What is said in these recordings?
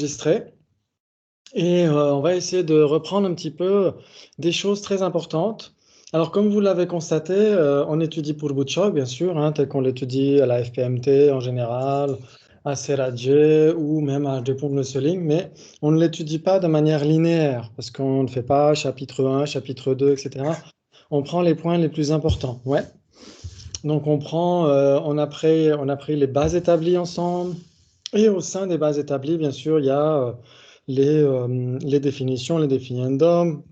enregistré. Et on va essayer de reprendre un petit peu des choses très importantes. Alors, comme vous l'avez constaté, on étudie pour Bootstrap, bien sûr, hein, tel qu'on l'étudie à la FPMT en général, à Serradje ou même à Depont de Seling, mais on ne l'étudie pas de manière linéaire, parce qu'on ne fait pas chapitre 1, chapitre 2, etc. On prend les points les plus importants. Ouais. Donc, on a pris les bases établies ensemble. Et au sein des bases établies, bien sûr, il y a les définitions, les définiendums,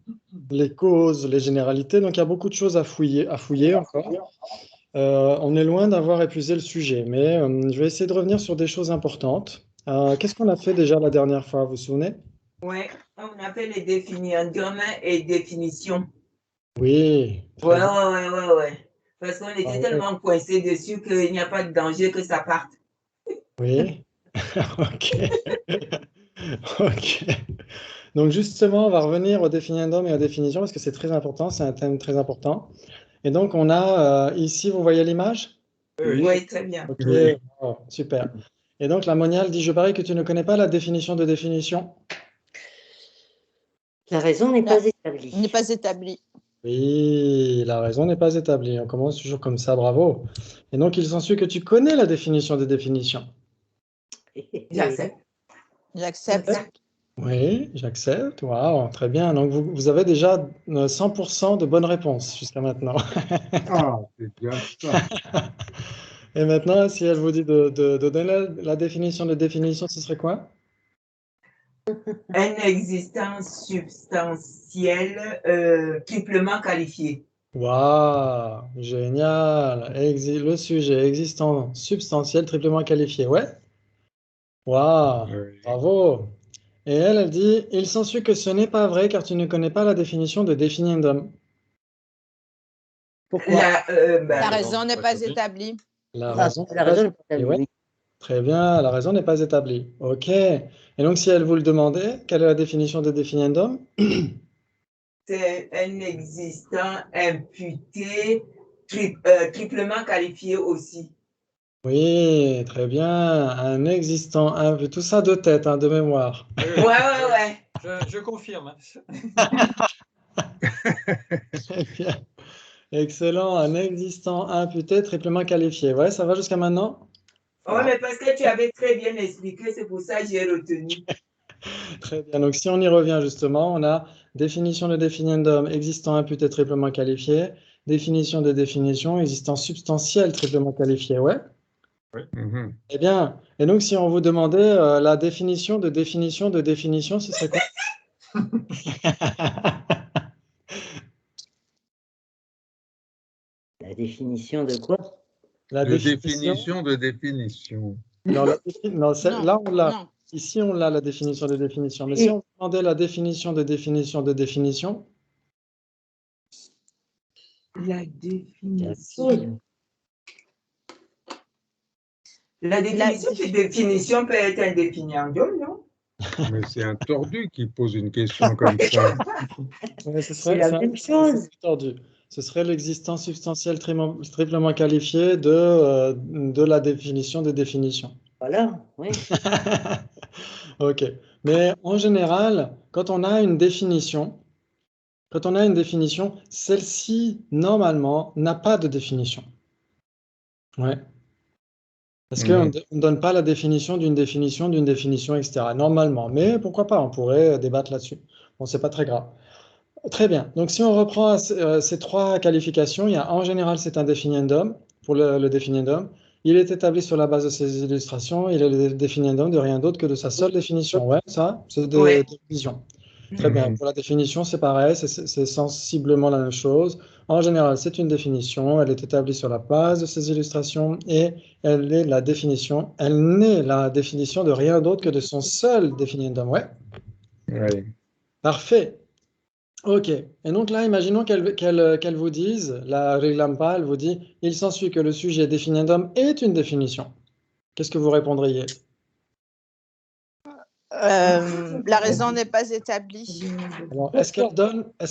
les causes, les généralités. Donc, il y a beaucoup de choses à fouiller encore. On est loin d'avoir épuisé le sujet, mais je vais essayer de revenir sur des choses importantes. Qu'est-ce qu'on a fait déjà la dernière fois, vous vous souvenez? Oui, on a fait les définiendums et définitions. Oui. Ouais. Parce qu'on était tellement coincés dessus qu'il n'y a pas de danger que ça parte. Oui. OK. OK. Donc justement, on va revenir au définiendum et aux définitions parce que c'est très important, c'est un thème très important. Et donc on a ici, vous voyez l'image? Oui, très bien. OK, Oui. oh, super. Et donc la moniale dit, je parie que tu ne connais pas la définition de définition. La raison n'est pas établie. N'est pas établie. Oui, la raison n'est pas établie. On commence toujours comme ça, bravo. Et donc il s'ensuit que tu connais la définition de définition. J'accepte. J'accepte. Oui, j'accepte. Waouh, très bien. Donc, vous avez déjà 100% de bonnes réponses jusqu'à maintenant. Ah, c'est bien ça. Et maintenant, si elle vous dit de donner la définition de définition, ce serait quoi? Un existant substantiel triplement qualifié. Waouh, génial. Le sujet existant substantiel triplement qualifié. Ouais. Waouh, Oui. bravo. Et elle dit, il s'ensuit que ce n'est pas vrai car tu ne connais pas la définition de définiendum. Pourquoi? La raison n'est pas établie. La Ah, raison la raison n'est pas établie. Ouais. Oui. Très bien, la raison n'est pas établie. OK. Et donc, si elle vous le demandait, quelle est la définition de définiendum? C'est un existant imputé triplement qualifié aussi. Oui, très bien. Un existant, tout ça de tête, hein, de mémoire. Ouais. Je confirme. Très bien. Excellent. Un existant imputé triplement qualifié. Ouais, ça va jusqu'à maintenant? Oh, mais parce que tu avais très bien expliqué, c'est pour ça que j'ai retenu. Très bien. Donc, si on y revient justement, on a définition de définiendum, existant imputé triplement qualifié, définition de définition, existant substantiel triplement qualifié. Ouais. Mhm. Eh bien, et donc si on vous demandait la définition de définition de définition, ce serait quoi? La définition de quoi? La De définition. définition de définition. Non, Non, là on l'a. non. Ici on l'a la définition de définition. Mais si on vous demandait la définition de définition de définition, La définition. La définition de définition peut être indéfiniendum, non? Mais c'est un tordu qui pose une question comme ça. ouais, C'est la même chose. c'est tordu. Ce serait l'existence substantielle triplement qualifiée de la définition de définition. Voilà, oui. OK. Mais en général, quand on a une définition, celle-ci, normalement, n'a pas de définition. Ouais. Parce qu'on ne donne pas la définition d'une définition, etc. Normalement. Mais pourquoi pas, on pourrait débattre là-dessus. Bon, c'est pas très grave. Très bien. Donc, si on reprend ces trois qualifications, il y a en général, c'est un définiendum pour le définiendum. Il est établi sur la base de ces illustrations. Il est le définiendum de rien d'autre que de sa seule définition. Ouais, ça, c'est des visions. Très bien. Pour la définition, c'est pareil, c'est sensiblement la même chose. En général, c'est une définition. Elle est établie sur la base de ces illustrations et elle est la définition. Elle n'est la définition de rien d'autre que de son seul définiendum. Ouais. Oui. Parfait. OK. Et donc là, imaginons qu'elle vous dise, la Riglampa, elle vous dit, il s'ensuit que le sujet définiendum est une définition. Qu'est-ce que vous répondriez? La raison n'est pas établie. Alors, est-ce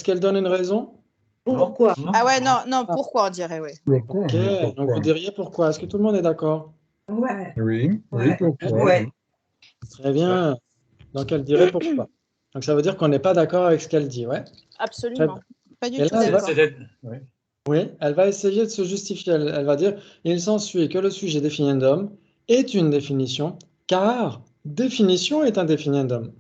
qu'elle donne une raison? Pourquoi? Ah ouais, non, pourquoi on dirait, oui. Pourquoi? OK. Donc vous diriez pourquoi? Est-ce que tout le monde est d'accord? Ouais. Oui, pourquoi? Ouais. Très bien. Donc, elle dirait pourquoi. Donc, ça veut dire qu'on n'est pas d'accord avec ce qu'elle dit, ouais. Absolument. Pas du Et tout là, elle va- d'accord. Oui. Oui, elle va essayer de se justifier. Elle va dire, il s'ensuit que le sujet définiendum est une définition, car définition est un définiendum.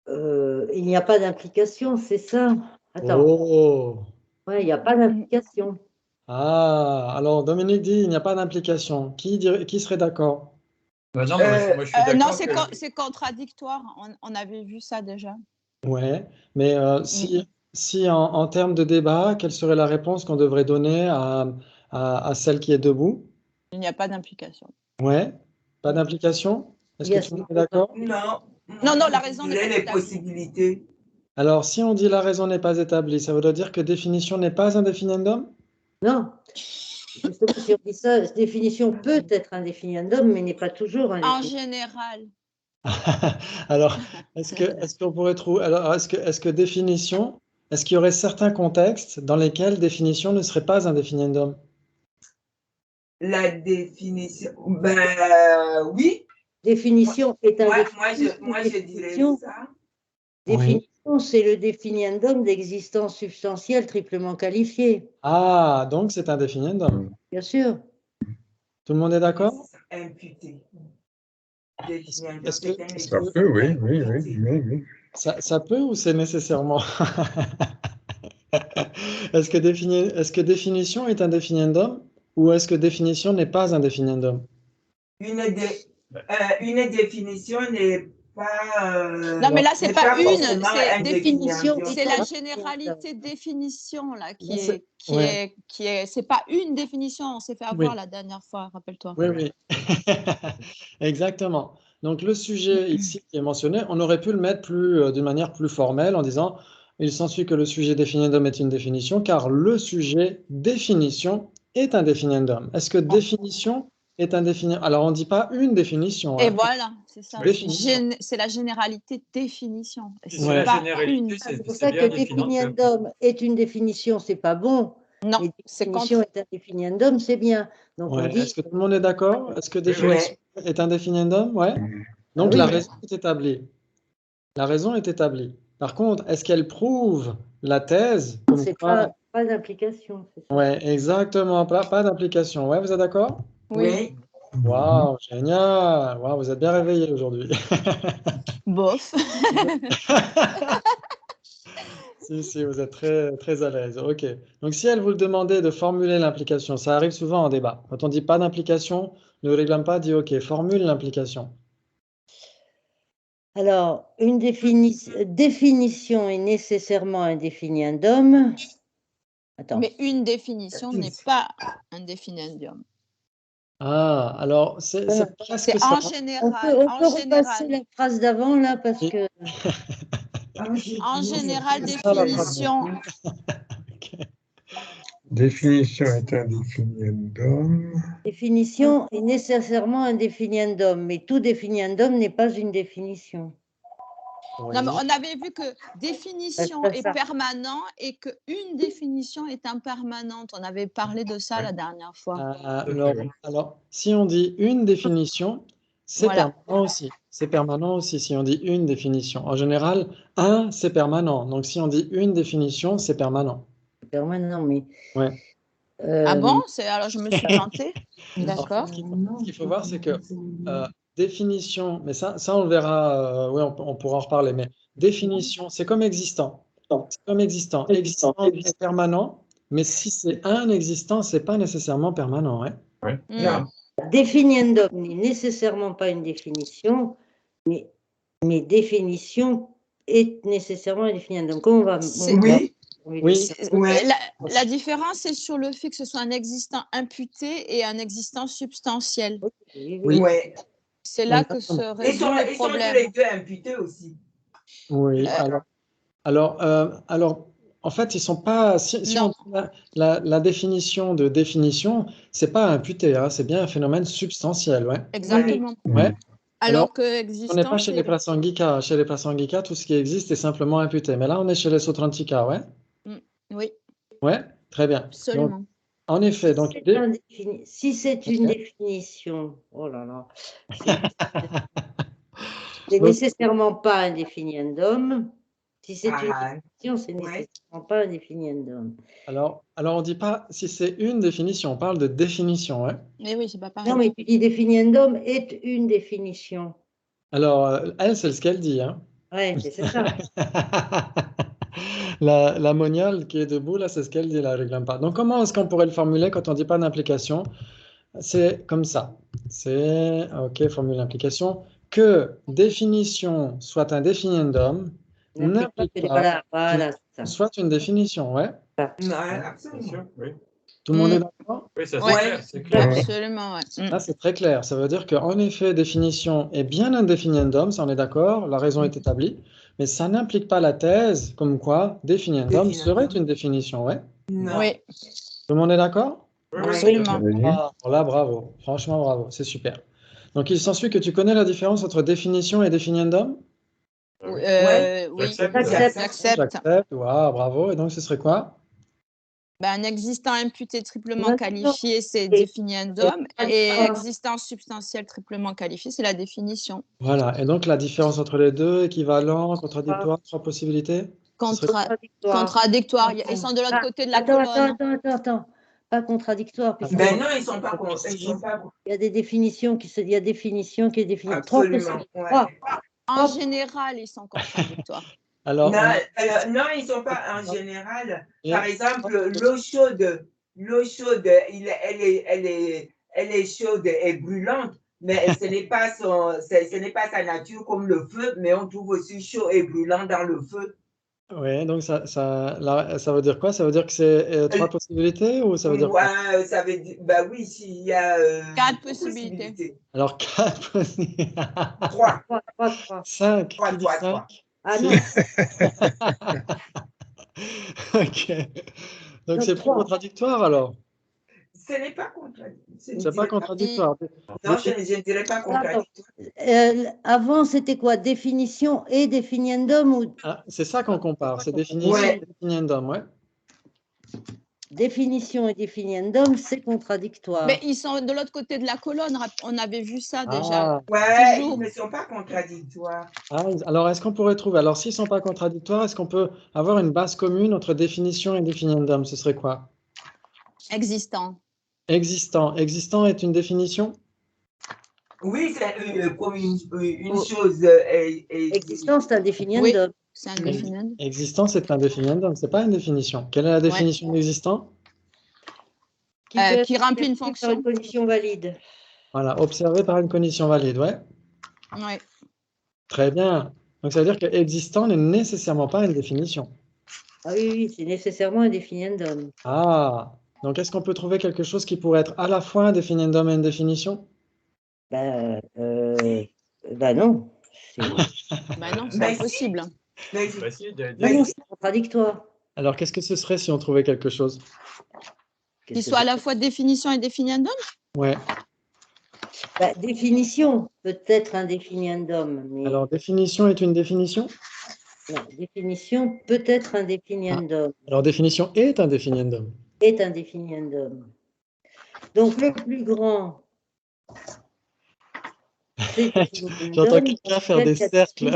Il n'y a pas d'implication, c'est ça? Attends, Oh! ouais, il n'y a pas d'implication. Ah, alors Dominique dit, il n'y a pas d'implication. Qui serait d'accord? Bah non, moi, je suis Non, d'accord que- c'est contradictoire. On avait vu ça déjà. Ouais, mais si en termes de débat, quelle serait la réponse qu'on devrait donner à celle qui est debout? Il n'y a pas d'implication. Ouais, pas d'implication? Est-ce que Yes. tout le monde est d'accord? Non. Non, la raison n'est pas Les établie. possibilités. Alors, si on dit la raison n'est pas établie, ça voudrait dire que définition n'est pas un définiendum? Non. Justement, si on dit ça, définition peut être un définiendum, mais n'est pas toujours un En définiendum. général. Alors, est-ce qu'on pourrait trouver, alors, est-ce que définition, est-ce qu'il y aurait certains contextes dans lesquels définition ne serait pas un définiendum? La définition, oui. Définition est un Moi, je dirais définition. ça. Définition, c'est le définiendum d'existence substantielle triplement qualifiée, Ah, donc c'est un définiendum. bien sûr. Tout le monde est d'accord? Imputé. Est-ce que- Ça peut, oui. Ça peut ou c'est nécessairement? Est-ce que définition est un définiendum ou est-ce que définition n'est pas un définiendum? Une définition n'est pas. Non, mais là, c'est pas une, forcément c'est un définition. définition. C'est la généralité de définition là Ouais. qui est. C'est pas une définition. On s'est fait avoir Oui. la dernière fois, rappelle-toi. Oui. Exactement. Donc le sujet ici qui est mentionné, on aurait pu le mettre d'une manière plus formelle en disant il s'ensuit que le sujet définiendum est une définition car le sujet définition est un définiendum. Est-ce que définition est un définiendum? Alors on ne dit pas une définition. Et hein. voilà, c'est ça. Définition. C'est la généralité définition. Et Si c'est c'est la pas généralité, une. C'est pour c'est ça bien que défini. définiendum est une définition, c'est pas bon. Non, Et c'est définition contre. est un définiendum, c'est bien. Donc on Ouais. dit. Est-ce que tout le monde est d'accord? Est-ce que définition est un définiendum? Ouais. Donc Oui. la raison est établie. La raison est établie. Par contre, est-ce qu'elle prouve la thèse comme C'est quoi- pas d'implication. c'est ça. Ouais, exactement. Pas d'implication. Ouais, vous êtes d'accord? Oui. Waouh, génial. Waouh, vous êtes bien réveillés aujourd'hui. Bof. Si, vous êtes très, très à l'aise. OK. Donc, si elle vous le demandait de formuler l'implication, ça arrive souvent en débat. Quand on dit pas d'implication, ne réclame pas, dit OK, formule l'implication. Alors, une définition est nécessairement un définiendum. Attends. Mais une définition n'est pas un définiendum. Ah, alors, c'est presque C'est ça. en On général. peut En repasser général. la phrase d'avant là parce Oui. que En général, C'est ça, la définition. Définition est un définiendum. définition est nécessairement un définiendum, mais tout définiendum n'est pas une définition. Oui. Non, mais on avait vu que définition C'est est ça. permanent et qu'une définition est impermanente. On avait parlé de ça la dernière fois. Alors, si on dit une définition, c'est Voilà. permanent aussi. C'est permanent aussi si on dit une définition. En général, un, c'est permanent. Donc, si on dit une définition, c'est permanent. C'est permanent, mais. Ouais. Ah bon? Alors je me suis plantée. D'accord. Ce qu'il faut voir, c'est que définition, mais ça on le verra, oui, on pourra en reparler, mais définition, c'est comme existant. C'est comme existant. Existant est permanent, mais si c'est un existant, c'est pas nécessairement permanent. Ouais. Mm. Définiendum n'est nécessairement pas une définition, mais définition est nécessairement un définiendum. Comment on va. Oui. La différence, c'est sur le fait que ce soit un existant imputé et un existant substantiel. Oui. C'est là que se Ils sont résout le tous problème. les deux imputés aussi. Oui, alors, en fait, ils sont pas. Si on prend la définition de définition, c'est pas imputé, hein, c'est bien un phénomène substantiel, ouais. Exactement. Ouais. Alors que On existant, n'est pas chez c'est- les Prasangika. Chez les Prasangika, tout ce qui existe est simplement imputé. Mais là, on est chez les Sutrantika, ouais. Oui, Ouais, très bien. absolument. En effet, donc, Si c'est une Ok. définition, oh là là, c'est Donc, nécessairement pas un définiendum. Si c'est une Ah, définition, c'est ouais. nécessairement pas un définiendum. alors on ne dit pas si c'est une définition, on parle de définition. Ouais. Mais oui, c'est pas pareil. Non, mais tu dis définiendum est une définition. Alors, elle, c'est ce qu'elle dit. Hein. Ouais, c'est ça. La moniale qui est debout, là, c'est ce qu'elle dit, la règle pas. Donc, comment est-ce qu'on pourrait le formuler quand on ne dit pas d'implication? C'est comme ça. C'est, OK, formule d'implication. Que définition soit un définiendum n'implique pas Voilà, c'est ça. soit une définition, ouais. Non, Bien absolument. sûr, oui. Tout le monde est Mm. d'accord? Oui, ça c'est Ouais. clair, c'est clair. Absolument, ouais. Là, c'est très clair. Ça veut dire qu'en effet, définition est bien un définiendum, ça on est d'accord, la raison est établie, mais ça n'implique pas la thèse comme quoi définiendum serait une définition, ouais. Non. Oui, Tout le monde est d'accord? Oui, oui, absolument. Ah, là, bravo. Franchement, bravo. C'est super. Donc, il s'ensuit que tu connais la différence entre définition et définiendum? Oui, J'accepte. j'accepte. J'accepte. Waouh, bravo. Et donc, ce serait quoi? Ben, un existant imputé triplement D'accord. qualifié, c'est Et- définiendum. Et D'accord. existant substantiel triplement qualifié, c'est la définition. Voilà. Et donc, la différence entre les deux, équivalent, contradictoire, trois possibilités? Ce serait- Contradictoire. Ils sont de l'autre côté de la Attends, colonne. attends. Pas contradictoire, puisque Ben non, ils sont pas. Ils sont pas il y a des définitions il y a définition qui est définie. absolument. Ouais. En général, ils sont contradictoires. Alors, Non, non, ils sont pas en général. Et- Par exemple, l'eau chaude, elle est chaude et brûlante, mais ce n'est pas ce n'est pas sa nature comme le feu, mais on trouve aussi chaud et brûlant dans le feu. ouais, donc ça veut dire quoi? Ça veut dire que c'est trois possibilités ou ça veut dire quoi? Ouais, ça veut dire, bah oui, s'il y a Quatre possibilités. Alors, quatre possibilités. Trois. Cinq. Trois, Qui dit trois, cinq? Ah non, Ok. Donc, Donc, c'est plus trois. contradictoire alors? Ce n'est pas contradictoire. C'est pas contradictoire. Non, je ne dirais pas contradictoire. Avant, c'était quoi? Définition et définiendum ou Ah, c'est ça qu'on compare, c'est définition Ouais. et définiendum, ouais. définition et définiendum, c'est contradictoire. Mais ils sont de l'autre côté de la colonne. On avait vu ça déjà. Ah, Ouais, Toujours. ils ne sont pas contradictoires. ah, alors est-ce qu'on pourrait trouver, alors s'ils ne sont pas contradictoires, est-ce qu'on peut avoir une base commune entre définition et définiendum? Ce serait quoi? Existant. Existant. Existant est une définition? Oui, c'est comme une Oh. chose Existence, c'est un définiendum. C'est un définiendum. Existant, c'est un définiendum, c'est pas une définition. Quelle est la définition d'existant? Qui remplit une par fonction. une condition valide. Voilà, observé par une condition valide, ouais. Ouais. Très bien. Donc ça veut dire que existant n'est nécessairement pas une définition. Ah oui, c'est nécessairement un définiendum. Ah, donc est-ce qu'on peut trouver quelque chose qui pourrait être à la fois un définiendum et une définition? Ben non. Ben non, c'est Mais si. impossible. Mais Bah si, Non, c'est contradictoire. Alors qu'est-ce que ce serait si on trouvait quelque chose? Qu'il soit à la fois définition et définiendum. Ouais. Ben, définition peut être un définiendum, mais Alors définition est une définition? non, définition peut être un définiendum, Alors définition est un définiendum. est un définiendum. Donc le plus grand, c'est J'entends définiendum. quelqu'un faire des cercles.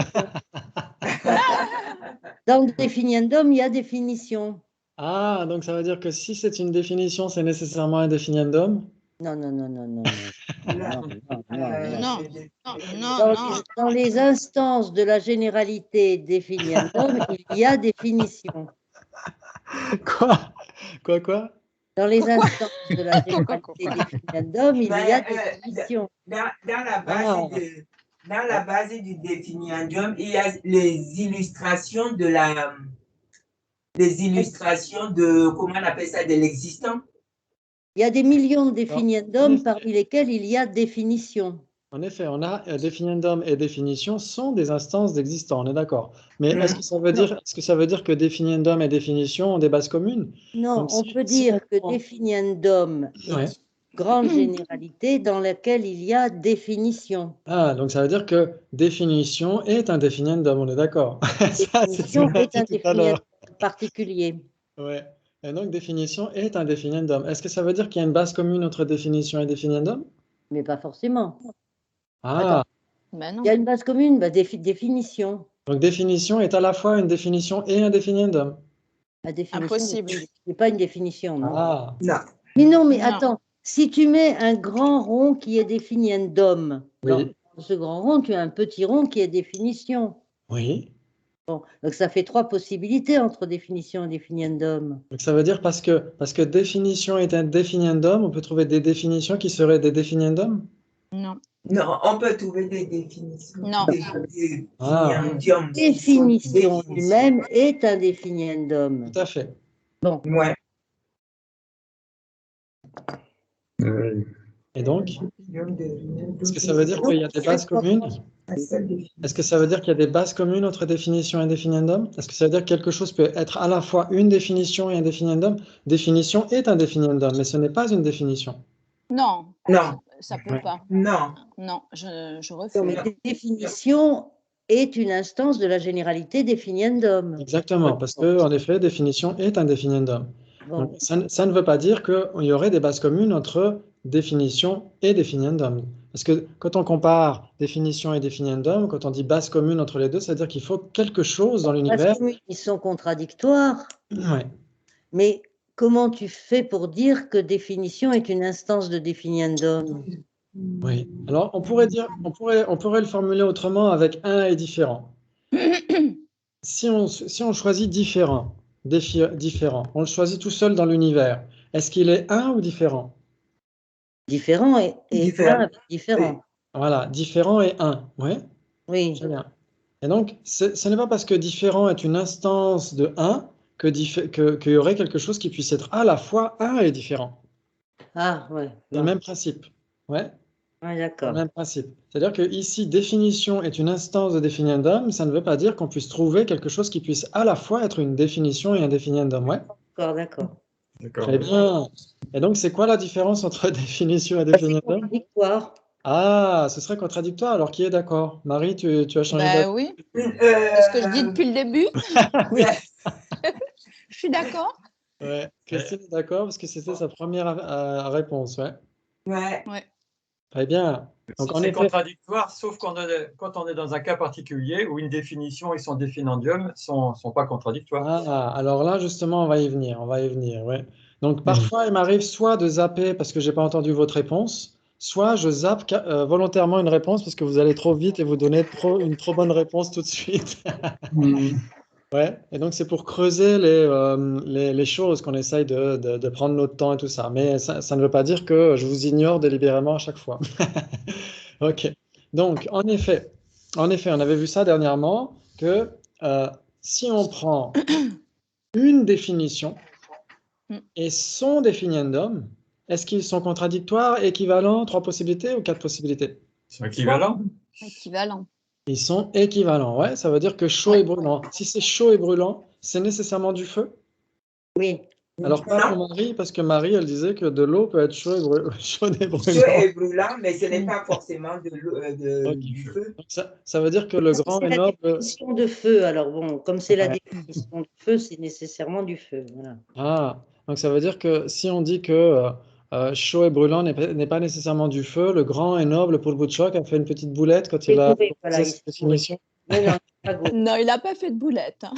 Dans le définiendum, il y a définition. Ah, donc ça veut dire que si c'est une définition, c'est nécessairement un définiendum? Non. Non, Dans, non. dans les instances de la généralité définiendum, il y a définition. Quoi? Dans les instances de la généralité définiendum, il y a définition. dans la base du définiendum, il y a les illustrations de comment on appelle ça, de l'existant. Il y a des millions de définiendums parmi lesquels il y a définition. En effet, on a définiendum et définition sont des instances d'existant, on est d'accord. Mais est-ce que ça veut dire que définiendum et définition ont des bases communes? Non, Donc, on peut dire que définiendum est Ouais. une grande généralité dans laquelle il y a définition. Ah, donc ça veut dire que définition est un définiendum, on est d'accord. Ça, c'est ce Définition qu'on a est un dit tout à l'heure. définiendum particulier. Ouais. Et donc, définition est un définiendum. Est-ce que ça veut dire qu'il y a une base commune entre définition et définiendum? Mais pas forcément. Ah, Ben non. Il y a une base commune, bah, définition. donc définition est à la fois une définition et un définiendum. La définition Impossible. n'est pas une définition, non? Ah, Non. Mais non, mais Non. attends, si tu mets un grand rond qui est définiendum, oui, dans ce grand rond, tu as un petit rond qui est définition. oui. Bon, donc ça fait 3 possibilités entre définition et définiendum. Donc ça veut dire parce que définition est un définiendum, on peut trouver des définitions qui seraient des définiendums? Non. Non, on peut trouver des définitions. Non. Des Ah. définiendums. Définition lui-même est un définiendum. Tout à fait. Bon, Ouais. Oui. Et donc, est-ce que ça veut dire qu'il y a des bases communes? Est-ce que ça veut dire qu'il y a des bases communes entre définition et définiendum? Est-ce que ça veut dire que quelque chose peut être à la fois une définition et un définiendum? Définition est un définiendum, mais ce n'est pas une définition. Non. Non. Ça peut Ouais. pas. Non. Non, je non, refuse. mais définition est une instance de la généralité définiendum. Exactement, parce que en effet, définition est un définiendum. Bon, Donc, ça ne veut pas dire qu'il y aurait des bases communes entre définition et définiendum. Parce que quand on compare définition et définiendum, quand on dit base commune entre les deux, c'est-à-dire qu'il faut quelque chose dans l'univers. parce que ils sont contradictoires, Ouais. mais comment tu fais pour dire que définition est une instance de définiendum? Oui. Alors, on pourrait le formuler autrement avec un est différent. Si on choisit différent, différent, on le choisit tout seul dans l'univers, est-ce qu'il est un ou différent? Différent et Différent. un avec différent. Voilà, différent et un. Ouais, Oui, très bien. Et donc, ce n'est pas parce que différent est une instance de un qu'il y aurait quelque chose qui puisse être à la fois un et différent. ah, ouais, C'est le même principe. Ouais. ouais, Le d'accord. même principe. C'est-à-dire que ici, définition est une instance de définiendum, ça ne veut pas dire qu'on puisse trouver quelque chose qui puisse à la fois être une définition et un définiendum. Ouais. D'accord. D'accord. Très bien. Et donc, c'est quoi la différence entre définition et C'est définiendum? contradictoire. Ah, ce serait contradictoire. Alors, qui est d'accord? Marie, tu as changé Ben d'avis? oui. C'est ce que je dis depuis le début. Oui. Je suis d'accord. Ouais. Christine est d'accord parce que c'était sa première réponse. Ouais. Ouais. Très bien. Donc, en C'est effet, contradictoire, sauf quand on est dans un cas particulier où une définition et son définiendum sont pas contradictoires. ah, alors là, justement, on va y venir. Ouais. Donc, parfois, il m'arrive soit de zapper parce que j'ai pas entendu votre réponse, soit je zappe volontairement une réponse parce que vous allez trop vite et vous donnez une trop bonne réponse tout de suite. Ouais. Et donc, c'est pour creuser les choses qu'on essaye de prendre notre temps et tout ça. Mais ça ne veut pas dire que je vous ignore délibérément à chaque fois. OK. Donc, en effet, on avait vu ça dernièrement, que si on prend une définition et son définiendum, est-ce qu'ils sont contradictoires, équivalents, 3 possibilités ou 4 possibilités? C'est équivalent. Équivalent. Ils sont équivalents, ouais, ça veut dire que chaud et brûlant. Si c'est chaud et brûlant, c'est nécessairement du feu? Oui. Alors pas pour Marie, parce que Marie, elle disait que de l'eau peut être chaud et brûlant. Chaud et brûlant, mais ce n'est pas forcément du feu. Donc, ça veut dire que le grand C'est et la noble... définition de feu. Alors bon, comme c'est la Ouais. définition de feu, c'est nécessairement du feu. Voilà. Ah, donc ça veut dire que si on dit que chaud et brûlant n'est pas nécessairement du feu, le grand et noble pour le bout de choc a fait une petite boulette quand il a Gouré, voilà, proposé cette définition. Mais non, pas gouré. Non, il n'a pas fait de boulette. Hein.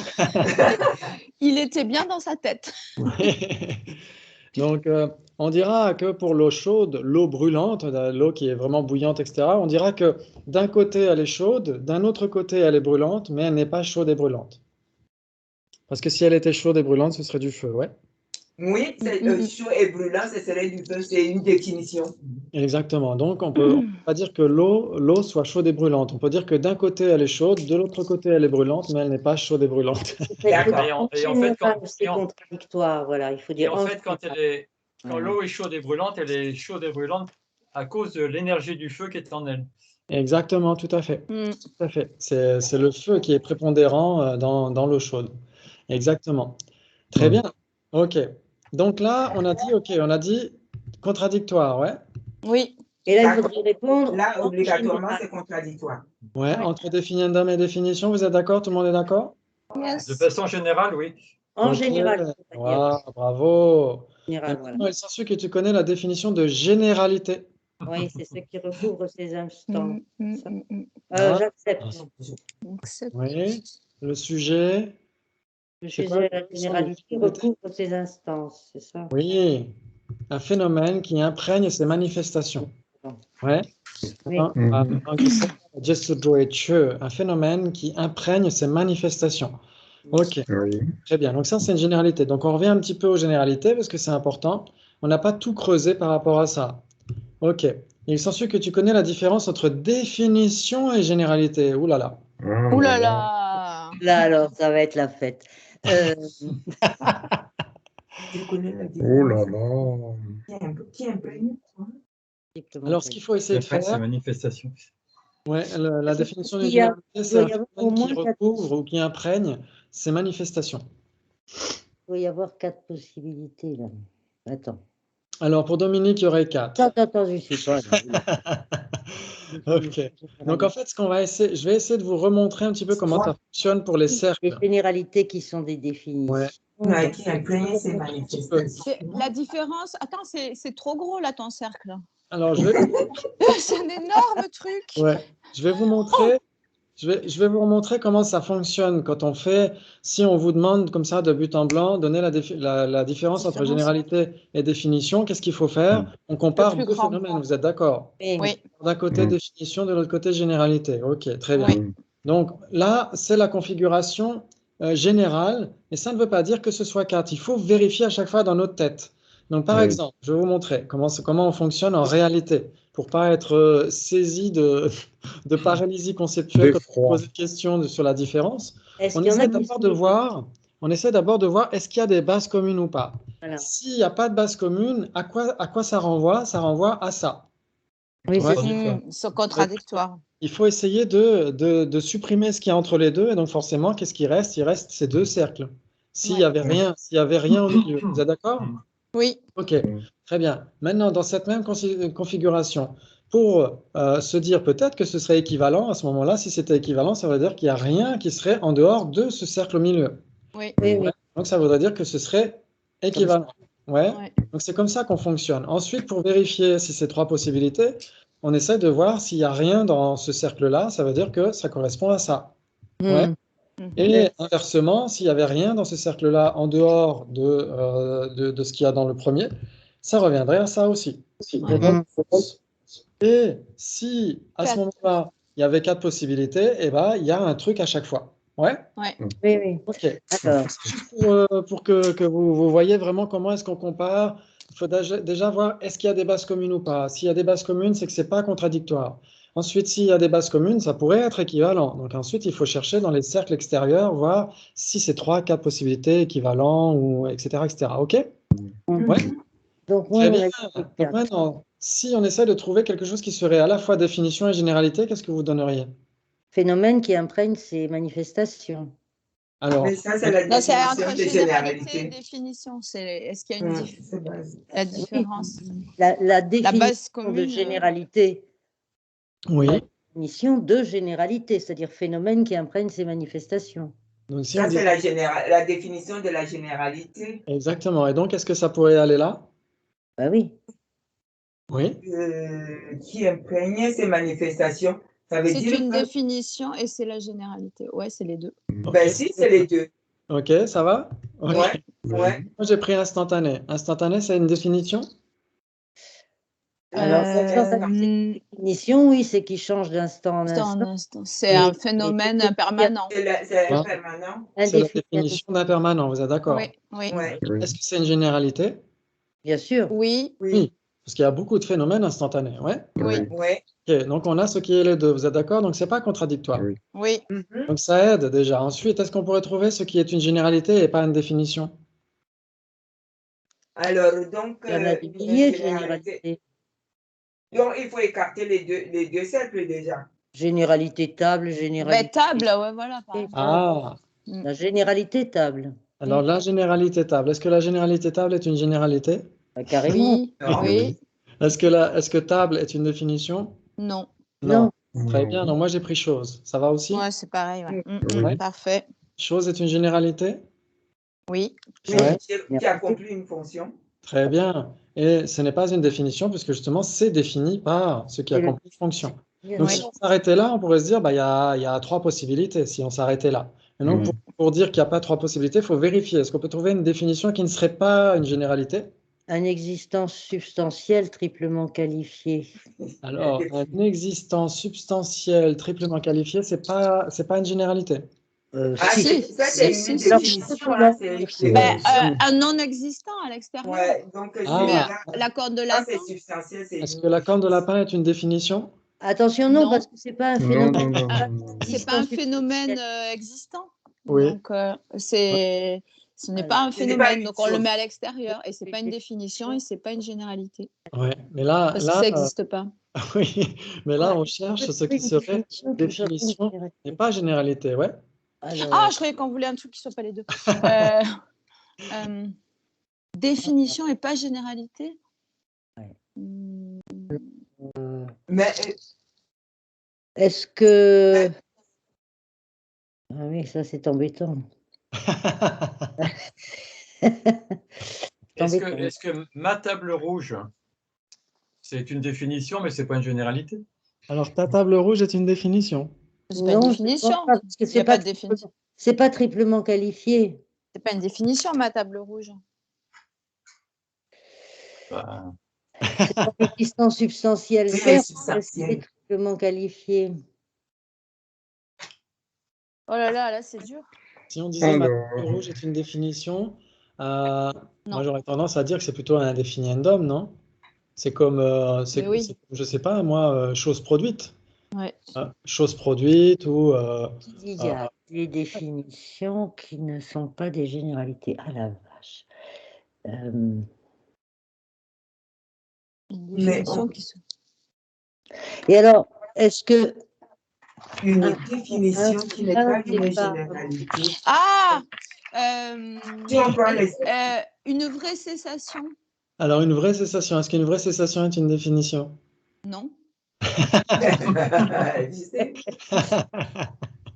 Il était bien dans sa tête. Donc, on dira que pour l'eau chaude, l'eau brûlante, l'eau qui est vraiment bouillante, etc., on dira que d'un côté, elle est chaude, d'un autre côté, elle est brûlante, mais elle n'est pas chaude et brûlante. Parce que si elle était chaude et brûlante, ce serait du feu, ouais. Oui, chaud et brûlant, ce serait du feu, c'est une définition. Exactement. Donc, on peut pas dire que l'eau soit chaude et brûlante. On peut dire que d'un côté, elle est chaude, de l'autre côté, elle est brûlante, mais elle n'est pas chaude et brûlante. D'accord. Et en fait, C'est contradictoire, voilà. Il faut Et dire. en fait, quand l'eau est chaude et brûlante, elle est chaude et brûlante à cause de l'énergie du feu qui est en elle. Exactement, tout à fait. Tout à fait. C'est le feu qui est prépondérant dans l'eau chaude. Exactement. Très bien. OK. Donc là, on a dit contradictoire, ouais. Oui. Et là, il faudrait répondre. Là, en obligatoirement, général. c'est contradictoire. Ouais, entre définiendum et définition, vous êtes d'accord? Tout le monde est d'accord? Yes. De façon générale, oui. En Ok, général, on va dire. voilà, bravo. Et Général, voilà. maintenant, il s'ensuit que tu connais la définition de généralité. Oui, c'est ce qui recouvre ces instants. Ça. Ah. J'accepte. Oui, le sujet, Le c'est sujet quoi de la la définition de généralité généralité? recouvre ces instances, c'est ça? Oui, un phénomène qui imprègne ses manifestations. Ouais. Oui. Mhm. En anglais, un phénomène qui imprègne ses manifestations. Ok, Oui. très bien. Donc ça, c'est une généralité. Donc on revient un petit peu aux généralités parce que c'est important. On n'a pas tout creusé par rapport à ça. Ok. Il s'ensuit que tu connais la différence entre définition et généralité. Ouh là là. Ah Ouh là là là. là. Là, alors, ça va être la fête. Je connais la Oh là différence. là. Qui imprègne? Alors, ce qu'il faut essayer de Après, ces faire, manifestations. ouais, la définition d'une Il y a- généralité, il c'est doit un y avoir phénomène au qui moins quatre- recouvre ou qui imprègne ses manifestations. Il doit y avoir 4 possibilités, là. Attends. Alors, pour Dominique, il y aurait 4. Attends, je suis pas là. Ok. Donc, en fait, ce qu'on va essayer, je vais essayer de vous remontrer un petit peu comment ça fonctionne pour les Les cercles. généralités qui sont des définitions. Ouais. Ouais, qui imprègne ses peu. manifestations. La différence, attends, c'est trop gros là ton cercle. Alors, je vais, C'est un énorme truc. ouais, je vais vous montrer. Je vais vous montrer comment ça fonctionne quand on fait, si on vous demande comme ça de but en blanc, donner la différence entre généralité et définition, qu'est-ce qu'il faut faire? On compare plus deux grand. phénomènes, vous êtes d'accord? Oui. D'un côté Mm. définition, de l'autre côté généralité. Ok, très bien. Oui. Donc là, c'est la configuration générale, mais ça ne veut pas dire que ce soit 4. Il faut vérifier à chaque fois dans notre tête. Donc par Oui. exemple, je vais vous montrer comment on fonctionne en réalité, pour pas être saisi de paralysie conceptuelle quand on D'effroi. pose une question sur la différence. Est-ce On qu'il y en a essaie qui d'abord de voir, est-ce qu'il y a des bases communes ou pas. Voilà. S'il n'y a pas de base commune, à quoi ça renvoie? Ça renvoie à ça. Oui, Ouais. c'est ça. Ils sont contradictoires. Il faut essayer de supprimer ce qu'il y a entre les deux, et donc forcément, qu'est-ce qui reste? Il reste ces deux cercles. S'il n'y avait rien au milieu, vous êtes d'accord? Oui. Ok, très bien. Maintenant, dans cette même configuration, pour se dire peut-être que ce serait équivalent, à ce moment-là, si c'était équivalent, ça veut dire qu'il n'y a rien qui serait en dehors de ce cercle au milieu. Oui. Oui, oui. Ouais. Donc, ça voudrait dire que ce serait équivalent. Ouais. Ouais. Donc, c'est comme ça qu'on fonctionne. Ensuite, pour vérifier si c'est trois possibilités, on essaie de voir s'il n'y a rien dans ce cercle-là, ça veut dire que ça correspond à ça. Ouais. Et inversement, s'il n'y avait rien dans ce cercle-là en dehors de ce qu'il y a dans le premier, ça reviendrait à ça aussi. Et si à ce moment-là, il y avait 4 possibilités, eh ben, il y a un truc à chaque fois. Ouais? Ouais. Oui, oui. Ok. Alors, Juste pour que vous voyez vraiment comment est-ce qu'on compare, il faut déjà voir est-ce qu'il y a des bases communes ou pas. S'il y a des bases communes, c'est que c'est pas contradictoire. Ensuite, s'il y a des bases communes, ça pourrait être équivalent. Donc ensuite, il faut chercher dans les cercles extérieurs, voir si c'est 3, 4 possibilités équivalents, ou etc., etc. OK? Ouais? donc moi, Très on bien. a dit Donc quatre. maintenant, si on essaie de trouver quelque chose qui serait à la fois définition et généralité, qu'est-ce que vous donneriez? Phénomène qui imprègne ces manifestations. Alors, Mais ça, c'est la Non, c'est définition entre de généralité et généralité. définition. Est-ce qu'il y a une C'est basique. la différence? La définition base de commune. généralité, oui. la définition de généralité, c'est-à-dire phénomène qui imprègne ces manifestations. Donc si on Ça, dit c'est la définition de la généralité. exactement. Et donc, est-ce que ça pourrait aller là? Bah oui. Oui. Qui imprègne ces manifestations. Ça veut C'est dire une que, définition et c'est la généralité. Ouais, c'est les deux. ben si, c'est les deux. Ok, ça va? Ok. Ouais, ouais. Moi, j'ai pris instantané. Instantané, c'est une définition? Alors, définition, oui, c'est qui change d'instant en instant. C'est un phénomène impermanent. C'est Ouais. permanent. C'est la Indéfini, définition d'un permanent, vous êtes d'accord? Oui, oui. Ouais. Est-ce que c'est une généralité? bien sûr. Oui, Oui, parce qu'il y a beaucoup de phénomènes instantanés. Ouais. oui, Ouais. Ok, donc on a ce qui est les deux, vous êtes d'accord? Donc c'est pas contradictoire. Oui. oui. Mhm. Donc ça aide déjà. Ensuite, est-ce qu'on pourrait trouver ce qui est une généralité et pas une définition? Alors, donc, Il y en a des milliers de généralités. Donc, il faut écarter les deux cercles déjà. Généralité table, Ben, généralité. table, ouais, voilà. Par exemple. Ah, La généralité table. alors la généralité table. Est-ce que la généralité table est une généralité? Bah, carrément. Oui, Non. oui, Est-ce que table est une définition? non. Non. Très bien. Donc moi j'ai pris chose. Ça va aussi? Ouais, c'est pareil. Ouais. Ouais. Parfait. Chose est une généralité? Oui. Ouais. Qui accomplit une fonction. Très bien. Et ce n'est pas une définition, puisque justement, c'est défini par ce qui C'est le- accomplit une fonction. Bien Donc, Ouais. si on s'arrêtait là, on pourrait se dire, bah, il y a trois possibilités, si on s'arrêtait là. Et donc, pour dire qu'il n'y a pas trois possibilités, il faut vérifier. Est-ce qu'on peut trouver une définition qui ne serait pas une généralité? Une existence substantielle triplement qualifiée. Alors, une existence substantielle triplement qualifiée, c'est pas une généralité. Ah, Si, ça, c'est si, une si. définition. Hein, c'est Ben, si. un non-existant à l'extérieur. ouais, donc, Ah. Mais là, la corde de quand lapin, c'est substantiel, c'est Est-ce une que la corne de définition. lapin est une définition? Attention, non, Non. parce que c'est pas un Non, phénomène. non, non, non, non. c'est pas un Existence phénomène substantielle. existant. Oui. Donc, ce n'est Voilà. pas un Ce n'est pas phénomène. une Donc, on le chose. met à l'extérieur et c'est pas une définition et c'est pas une généralité. Ouais. Mais là, Parce que ça n'existe pas. oui. Mais là, on cherche ce qui Une serait définition qui soit pas une définition généralité. et pas généralité, ouais. Alors, Ah, je croyais qu'on voulait un truc qui soit pas les deux. Définition et pas généralité. Ouais. Mais est-ce que... Ah oui, ça c'est embêtant. Est-ce que ma table rouge, c'est une définition, mais ce n'est pas une généralité? Alors, ta table rouge est une définition. C'est pas une Non, je définition. pense pas, parce que Il y c'est a pas pas, de définition. c'est pas triplement qualifié. C'est pas une définition, ma table rouge. Bah, C'est pas une existence substantielle, Oui, certes, substantielle. mais c'est triplement qualifié. Oh là, c'est dur. Si on disait ma Alors, table rouge est une définition, Non. moi j'aurais tendance à dire que c'est plutôt un indéfiniendum, non? C'est comme, Mais oui. c'est comme, je sais pas, moi, chose produite. Ouais. Chose produite ou Il y a des définitions qui ne sont pas des généralités. Ah la vache. Une Mais définition on- qui se... Et alors, est-ce que une définition qui n'est pas c'est une pas- généralité. Ah Si on prend les... une vraie cessation. alors une vraie cessation, est-ce qu'une vraie cessation est une définition? Non. Tu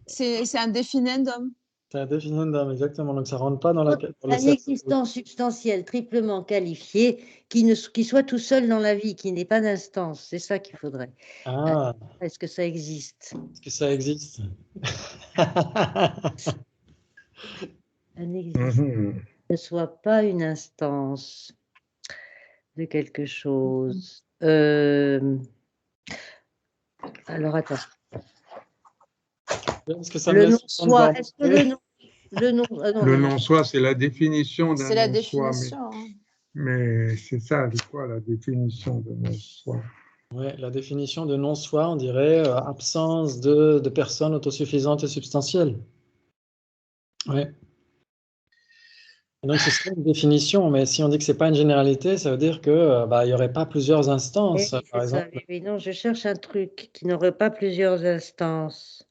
sais, C'est un définendum. C'est un définendum, exactement. Donc ça rentre pas dans la. Dans le un cercle. existence substantielle triplement qualifiée qui soit tout seul dans la vie, qui n'ait pas d'instance. C'est ça qu'il faudrait. Ah, Est-ce que ça existe? est-ce que ça existe? Un existence mhm. ne soit pas une instance de quelque chose. Alors attends. Est-ce que ça me Le laisse nom le temps de soit. voir? Est-ce que le nom. Ah non, Le non-soi, c'est la définition d'un C'est la non-soi. définition. hein. Mais c'est ça, c'est quoi la définition de non-soi? Ouais, la définition de non-soi, on dirait absence de personnes autosuffisantes et substantielles. Ouais. Donc ce serait une définition, mais si on dit que c'est pas une généralité, ça veut dire que il y aurait pas plusieurs instances, Oui, par c'est ça. exemple. Oui, non, je cherche un truc qui n'aurait pas plusieurs instances.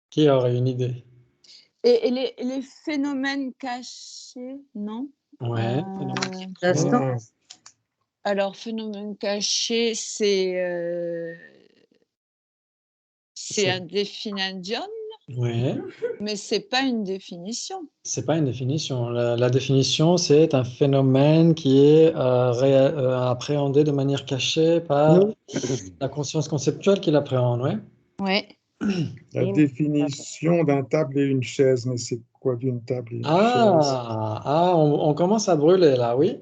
Qui aurait une idée? Et les phénomènes cachés, non? Ouais. Instance. Alors, phénomène caché, c'est un définendium, Ouais. mais c'est pas une définition. C'est pas une définition. La définition, c'est un phénomène qui est appréhendé de manière cachée par Non. la conscience conceptuelle qui l'appréhende, ouais. Ouais. La Et- définition d'un table et une chaise, mais c'est quoi d'une table et une chaise? On commence à brûler là, oui.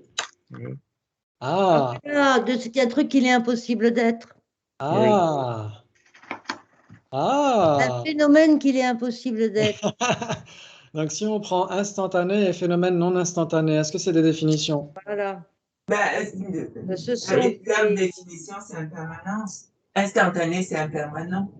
Oui. Ah, C'est un truc qu'il est impossible d'être. ah, Un ah. phénomène qu'il est impossible d'être. Donc si on prend instantané et phénomène non instantané, est-ce que c'est des définitions? Voilà. Ce sont la des- définition, c'est impermanence. Instantané, c'est impermanent.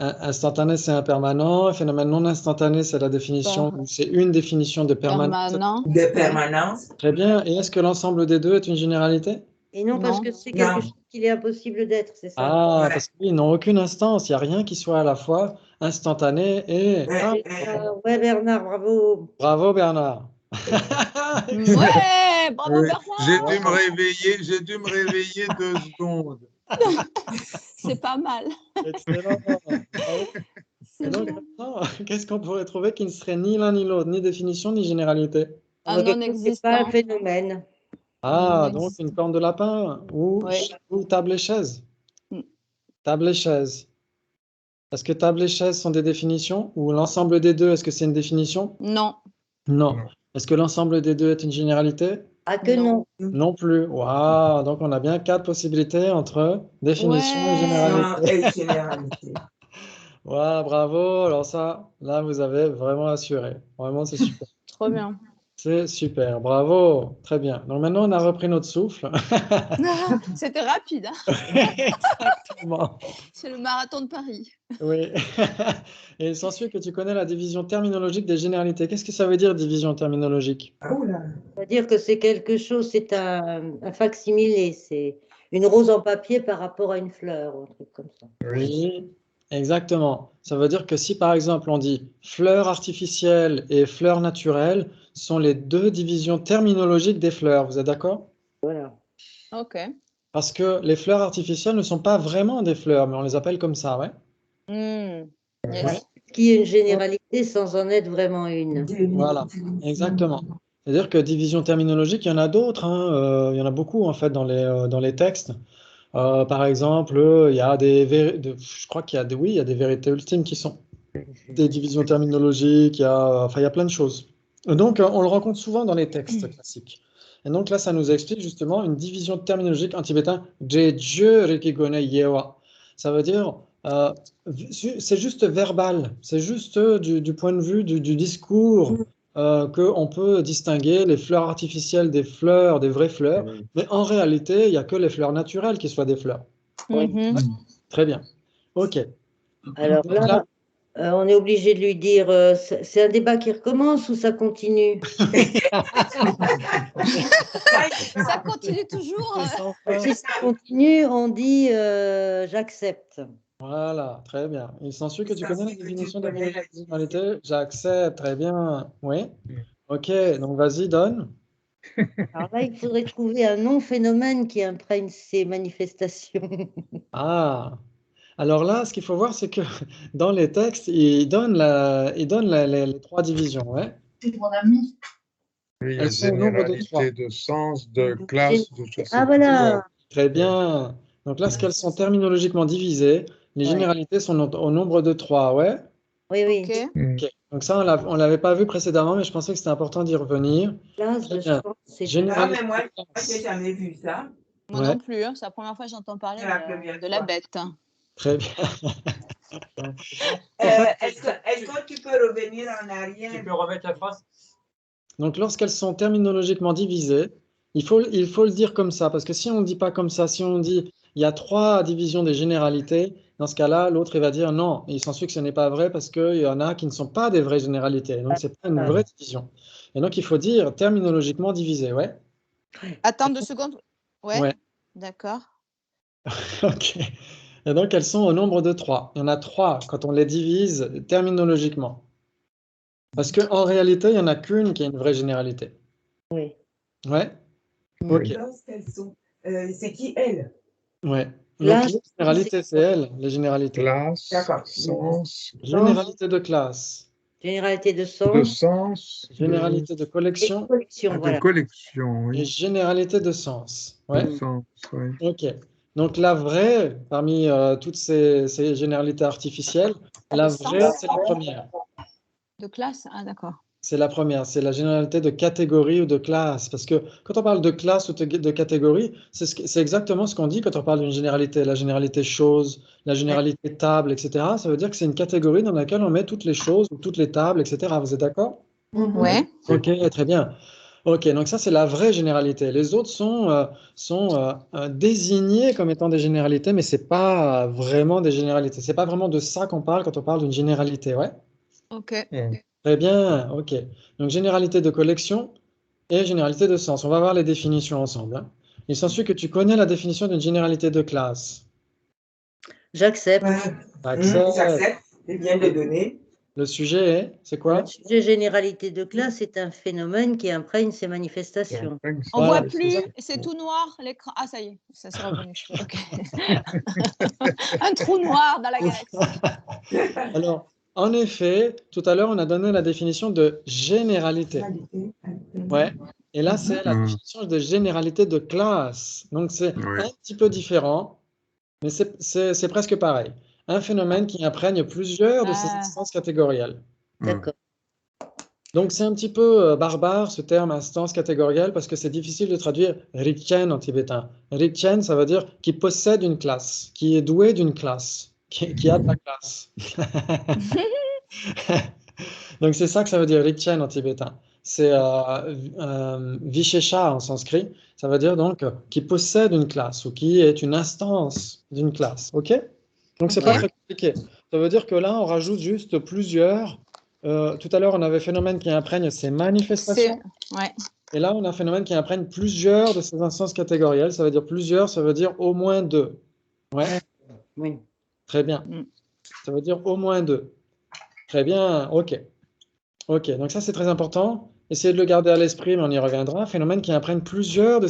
Instantané, c'est impermanent. Phénomène non instantané, c'est la définition, c'est une définition de permanence. Permanent. De permanence. Très bien. Et est-ce que l'ensemble des deux est une généralité? Et non, parce Non. que c'est Non. quelque chose qu'il est impossible d'être, c'est ça. Ah, Ouais. parce qu'ils n'ont aucune instance. Il n'y a rien qui soit à la fois instantané et... Ouais. Ouais, Bernard, bravo. Bravo Bernard. Ouais, bravo Oui. Bernard. J'ai dû me réveiller 2 secondes. C'est pas mal. Excellent. C'est Et donc bien. maintenant, sinon, qu'est-ce qu'on pourrait trouver qui ne serait ni l'un ni l'autre, ni définition, ni généralité? Un Quelque chose qui n'est pas un non-existant. phénomène. Ah, donc Non-existant. une corne de lapin Oui. ou table et chaise. Mm. Table et chaise. Est-ce que table et chaise sont des définitions ou l'ensemble des deux, est-ce que c'est une définition? Non. Non. Non. Est-ce que l'ensemble des deux est une généralité? Ah que non. Non plus. Waouh, donc on a bien 4 possibilités entre définition et Ouais. généralité. Non, et généralité. Waouh, bravo. Alors ça, là, vous avez vraiment assuré. Vraiment, c'est super. Trop bien. C'est super. Bravo. Très bien. Donc maintenant, on a repris notre souffle. C'était rapide, hein. Exactement. C'est le marathon de Paris. Oui. Et il s'ensuit que tu connais la division terminologique des généralités. Qu'est-ce que ça veut dire, division terminologique? Ah, oula. C'est-à-dire que c'est quelque chose, c'est un facsimilé, c'est une rose en papier par rapport à une fleur, ou un truc comme ça. Oui, exactement. Ça veut dire que si, par exemple, on dit fleurs artificielles et fleurs naturelles sont les deux divisions terminologiques des fleurs. Vous êtes d'accord? Voilà. Ok. Parce que les fleurs artificielles ne sont pas vraiment des fleurs, mais on les appelle comme ça, ouais. Hmm. Yes. Ouais. Qui est une généralité sans en être vraiment une. Voilà, exactement. C'est-à-dire que division terminologique, il y en a d'autres, hein, il y en a beaucoup en fait dans les textes. Par exemple, il y a je crois qu'il y a oui, il y a des vérités ultimes qui sont des divisions terminologiques, enfin, il y a plein de choses. Et donc, on le rencontre souvent dans les textes classiques. Et donc là, ça nous explique justement une division terminologique en tibétain, Je Rikigone Yewa. Ça veut dire, c'est juste verbal, c'est juste du point de vue du discours qu'on peut distinguer les fleurs artificielles des fleurs, des vraies fleurs, mais en réalité, il n'y a que les fleurs naturelles qui soient des fleurs. Mhm. Très bien. OK. Alors Donc là, on est obligé de lui dire, c'est un débat qui recommence ou ça continue? Ça continue toujours. Si ça continue, on dit j'accepte. Voilà, très bien. Il s'ensuit que tu connais la s'ensuit que tu définition de connais la généralité. J'accepte, très bien. Oui. Mm. OK, donc vas-y, donne. Alors là, il faudrait trouver un non-phénomène qui imprègne ces manifestations. Ah, alors là, ce qu'il faut voir, c'est que dans les textes, il donne les 3 divisions. Ouais. Oui, il y a Elles sont au nombre de 3. généralité de sens, de classe, de je sais Ah pas quoi. voilà. Très bien. Donc là, ce qu'elles sont terminologiquement divisées, les Ouais. généralités sont au nombre de 3. Ouais. Oui, oui. Ok. Mm. OK. Donc ça, on ne l'avait pas vu précédemment, mais je pensais que c'était important d'y revenir. Classe Très de bien. chance, c'est Ah, Généralité mais moi, de je classe. n'ai jamais vu ça. Moi Ouais. non plus, hein. C'est la première fois que j'entends parler C'est la première de la fois. bête. Très bien. Est-ce que tu peux revenir en Tu arrière? peux remettre la phrase? Donc, lorsqu'elles sont terminologiquement divisées, il faut le dire comme ça, parce que si on ne dit pas comme ça, si on dit il y a 3 divisions des généralités, dans ce cas-là, l'autre il va dire non, il s'ensuit que ce n'est pas vrai parce qu'il y en a qui ne sont pas des vraies généralités. Donc, c'est pas une vraie division. Et donc, il faut dire terminologiquement divisé, ouais. Attends 2 secondes. Ouais. Ouais. D'accord. OK. Et donc, elles sont au nombre de 3. Il y en a 3 quand on les divise terminologiquement. Parce qu'en réalité, il n'y en a qu'une qui est une vraie généralité. Oui. Ouais. OK. Lorsqu'elles sont. C'est qui elle? Ouais. Donc, Classe, les généralités, c'est elles, les généralités. Classe, D'accord. sens, Généralité de classe, généralité de de sens sens, généralité de et collection collection, de voilà. collection, et oui. généralité de sens. De Ouais. sens, oui. OK. Donc, la vraie, parmi toutes ces généralités artificielles, la De sens. vraie, c'est la première. De classe. Ah, d'accord. C'est la première, c'est la généralité de catégorie ou de classe. Parce que quand on parle de classe ou de catégorie, c'est exactement ce qu'on dit quand on parle d'une généralité. La généralité chose, la généralité table, etc. Ça veut dire que c'est une catégorie dans laquelle on met toutes les choses ou toutes les tables, etc. Vous êtes d'accord? Ouais. Ok, très bien. Ok, donc ça c'est la vraie généralité. Les autres sont désignés comme étant des généralités, mais c'est pas vraiment des généralités. C'est pas vraiment de ça qu'on parle quand on parle d'une généralité, ouais? Ok. Mm. Très bien, ok. Donc généralité de collection et généralité de sens. On va voir les définitions ensemble, hein. Il s'ensuit que tu connais la définition d'une généralité de classe. J'accepte. Accepte. J'accepte. C'est bien de donner. Le sujet c'est quoi? Le sujet généralité de classe est un phénomène qui imprègne ces manifestations. On Voilà, voit plus, exact. c'est tout noir l'écran. Ah, ça y est, ça s'est revenu. Ok. Un trou noir dans la galaxie. Alors, En effet, tout à l'heure, on a donné la définition de généralité. Ouais. Et là, c'est la définition de généralité de classe. Donc, c'est Ouais. un petit peu différent, mais c'est presque pareil. Un phénomène qui imprègne plusieurs de ces Ah. instances catégorielles. D'accord. Donc, c'est un petit peu barbare ce terme instance catégorielle parce que c'est difficile de traduire Rikchen en tibétain. Rikchen, ça veut dire qui possède une classe, qui est doué d'une classe, qui a de la classe. Donc, c'est ça que ça veut dire Rikchen en tibétain. C'est Vishesha en sanskrit. Ça veut dire donc qui possède une classe ou qui est une instance d'une classe. OK? Donc, c'est pas Ok. très compliqué. Ça veut dire que là, on rajoute juste plusieurs. Tout à l'heure, on avait phénomène qui imprègne ces manifestations. Ouais. Et là, on a un phénomène qui imprègne plusieurs de ces instances catégorielles. Ça veut dire plusieurs, ça veut dire au moins deux. Ouais, Oui. très bien. Mm. Ça veut dire au moins deux. Très bien, ok. Ok, donc ça c'est très important. Essayez de le garder à l'esprit, mais on y reviendra. Phénomène qui imprègne plusieurs de